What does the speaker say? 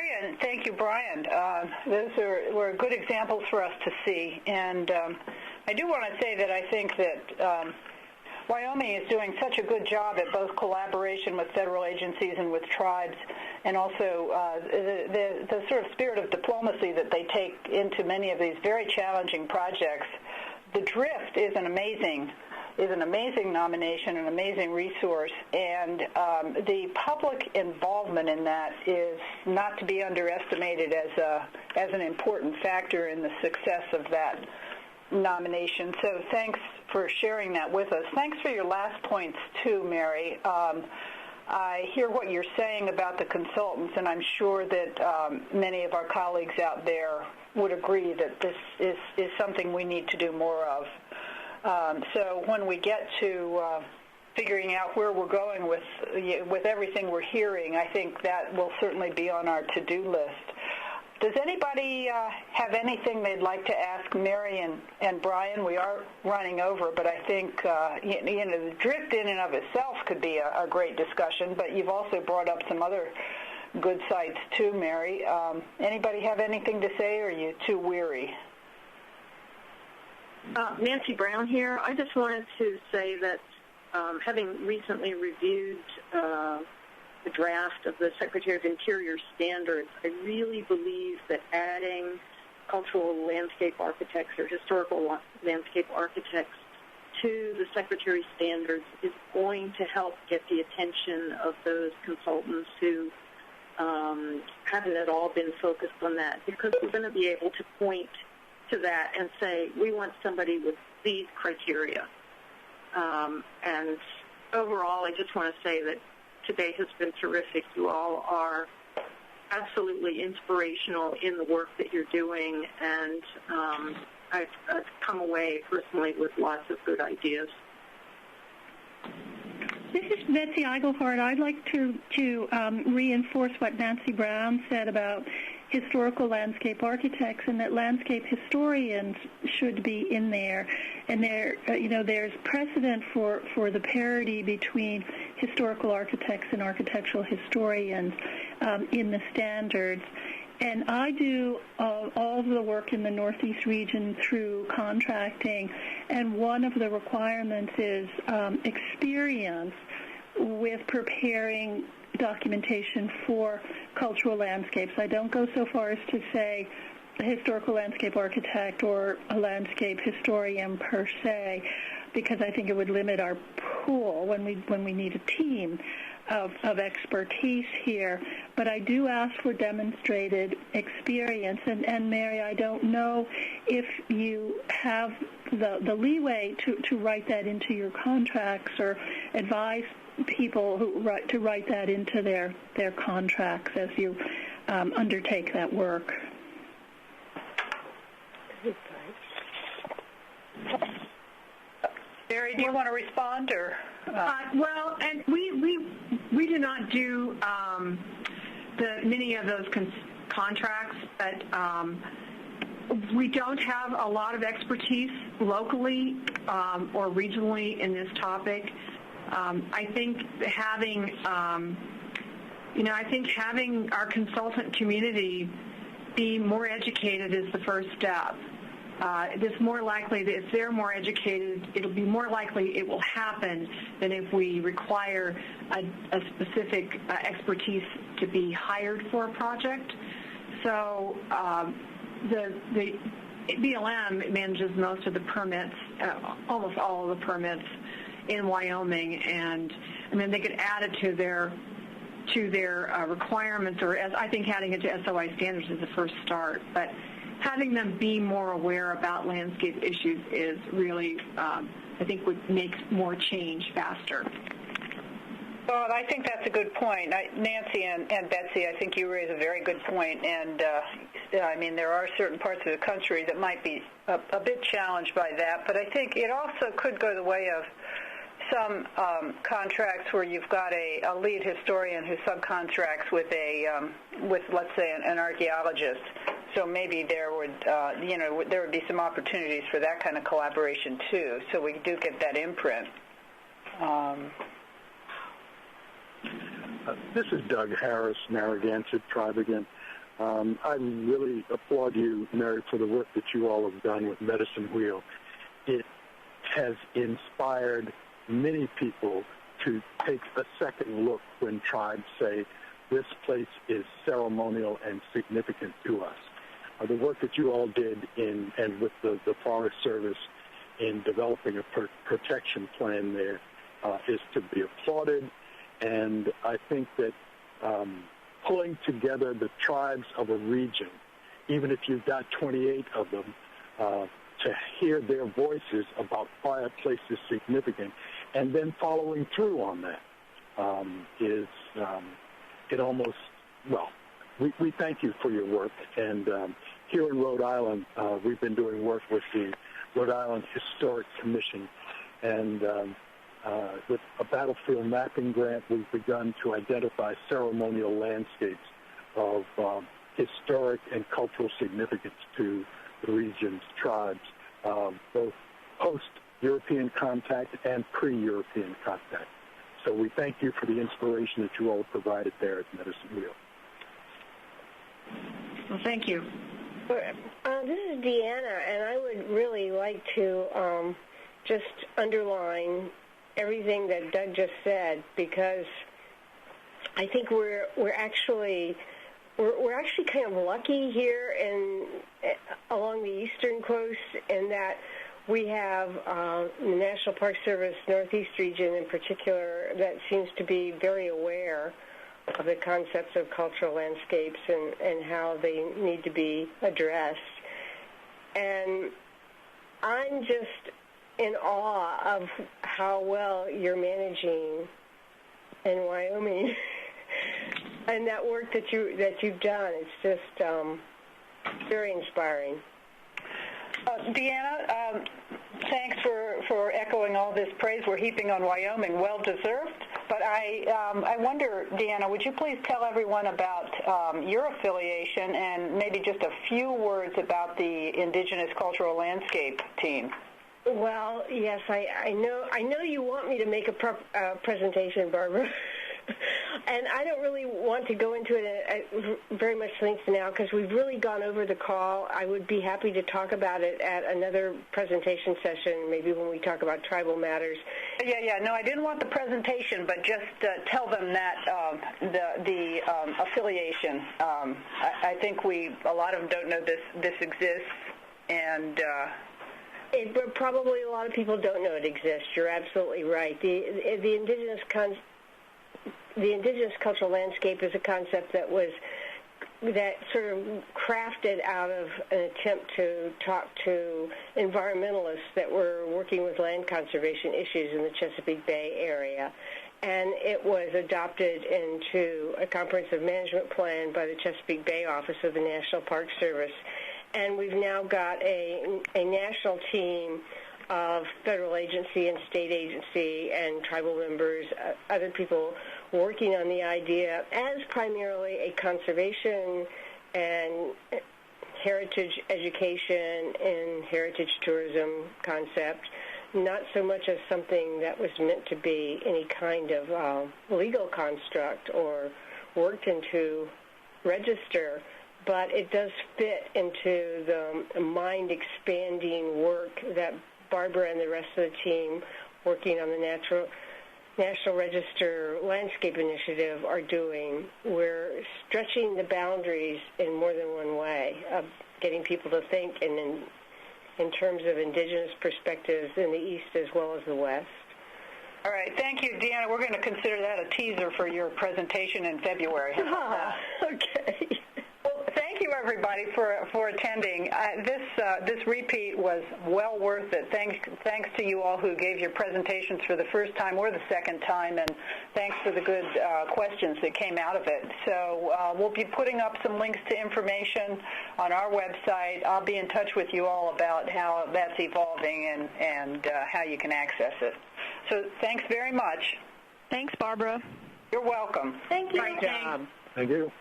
And thank you, Brian. Those were good examples for us to see. And I do want to say that I think that Wyoming is doing such a good job at both collaboration with federal agencies and with tribes, and also the sort of spirit of diplomacy that they take into many of these very challenging projects. The Drift is an amazing nomination, an amazing resource, and the public involvement in that is not to be underestimated as an important factor in the success of that nomination. So thanks for sharing that with us. Thanks for your last points too, Mary. I hear what you're saying about the consultants, and I'm sure that many of our colleagues out there would agree that this is something we need to do more of. So when we get to figuring out where we're going with everything we're hearing, I think that will certainly be on our to-do list. Does anybody have anything they'd like to ask Mary and Brian? We are running over, but I think the Drift in and of itself could be a great discussion, but you've also brought up some other good sites too, Mary. Anybody have anything to say, or are you too weary? Nancy Brown here. I just wanted to say that having recently reviewed the draft of the Secretary of Interior standards, I really believe that adding cultural landscape architects or historical landscape architects to the Secretary's standards is going to help get the attention of those consultants who haven't at all been focused on that, because we're going to be able to point to that and say, we want somebody with these criteria. And overall, I just want to say that today has been terrific. You all are absolutely inspirational in the work that you're doing, and I've come away personally with lots of good ideas. This is Betsy Eigelhart. I'd like to reinforce what Nancy Brown said about historical landscape architects, and that landscape historians should be in there. And there's precedent for the parity between historical architects and architectural historians in the standards. And I do all of the work in the Northeast region through contracting, and one of the requirements is experience with preparing documentation for cultural landscapes. I don't go so far as to say a historical landscape architect or a landscape historian per se, because I think it would limit our pool when we need a team of expertise here. But I do ask for demonstrated experience. And Mary, I don't know if you have the leeway to write that into your contracts, or advise people to write that into their contracts as you undertake that work. Mary, do you want to respond, or? Well, and we do not do many of those contracts, but we don't have a lot of expertise locally or regionally in this topic. I think having our consultant community be more educated is the first step. It's more likely that if they're more educated, it'll be more likely it will happen than if we require a specific expertise to be hired for a project. So the BLM manages most of the permits, almost all of the permits in Wyoming, and I mean they could add it to their requirements, or as I think adding it to SOI standards is the first start. But having them be more aware about landscape issues is really, I think, would make more change faster. Well, I think that's a good point. Nancy and Betsy, I think you raise a very good point. And, I mean, there are certain parts of the country that might be a bit challenged by that. But I think it also could go the way of some contracts where you've got a lead historian who subcontracts with let's say, an archaeologist. So maybe there would be some opportunities for that kind of collaboration too. So we do get that imprint. This is Doug Harris, Narragansett Tribe again. I really applaud you, Mary, for the work that you all have done with Medicine Wheel. It has inspired many people to take a second look when tribes say, this place is ceremonial and significant to us. The work that you all did and with the Forest Service in developing a protection plan there is to be applauded, and I think that pulling together the tribes of a region, even if you've got 28 of them, to hear their voices about why a place is significant, and then following through on that is it almost, well, we thank you for your work. And here in Rhode Island, we've been doing work with the Rhode Island Historic Commission, and with a battlefield mapping grant, we've begun to identify ceremonial landscapes of historic and cultural significance to the region's tribes, both post-European contact and pre-European contact. So we thank you for the inspiration that you all provided there at Medicine Wheel. Well, thank you. This is Deanna, and I would really like to just underline everything that Doug just said, because I think we're actually kind of lucky here along the eastern coast in that we have the National Park Service Northeast region in particular that seems to be very aware of the concepts of cultural landscapes and how they need to be addressed. And I'm just in awe of how well you're managing in Wyoming and that work that you've done. It's just very inspiring. Deanna, thanks for echoing all this praise we're heaping on Wyoming. Well deserved. But I wonder, Deanna, would you please tell everyone about your affiliation and maybe just a few words about the Indigenous Cultural Landscape team? Well, yes, I know you want me to make a presentation, Barbara. And I don't really want to go into it at very much length now because we've really gone over the call. I would be happy to talk about it at another presentation session, maybe when we talk about tribal matters. Yeah. No, I didn't want the presentation, but just tell them that the affiliation. I think a lot of them don't know this exists, and probably a lot of people don't know it exists. You're absolutely right. The Indigenous cultural landscape is a concept that sort of crafted out of an attempt to talk to environmentalists that were working with land conservation issues in the Chesapeake Bay area. And it was adopted into a comprehensive management plan by the Chesapeake Bay office of the National Park Service. And we've now got a national team of federal agency and state agency and tribal members, other people working on the idea as primarily a conservation and heritage education and heritage tourism concept, not so much as something that was meant to be any kind of legal construct or worked into register, but it does fit into the mind-expanding work that Barbara and the rest of the team working on the National Register Landscape Initiative are doing. We're stretching the boundaries in more than one way of getting people to think in terms of indigenous perspectives in the East as well as the West. All right. Thank you, Deanna. We're going to consider that a teaser for your presentation in February. Okay. Well, thank you, everybody, for attending. This repeat was well worth it. Thanks to you all who gave your presentations for the first time or the second time, and thanks for the good questions that came out of it. So we'll be putting up some links to information on our website. I'll be in touch with you all about how that's evolving and how you can access it. So thanks very much. Thanks, Barbara. You're welcome. Thank you. Great job. Thank you.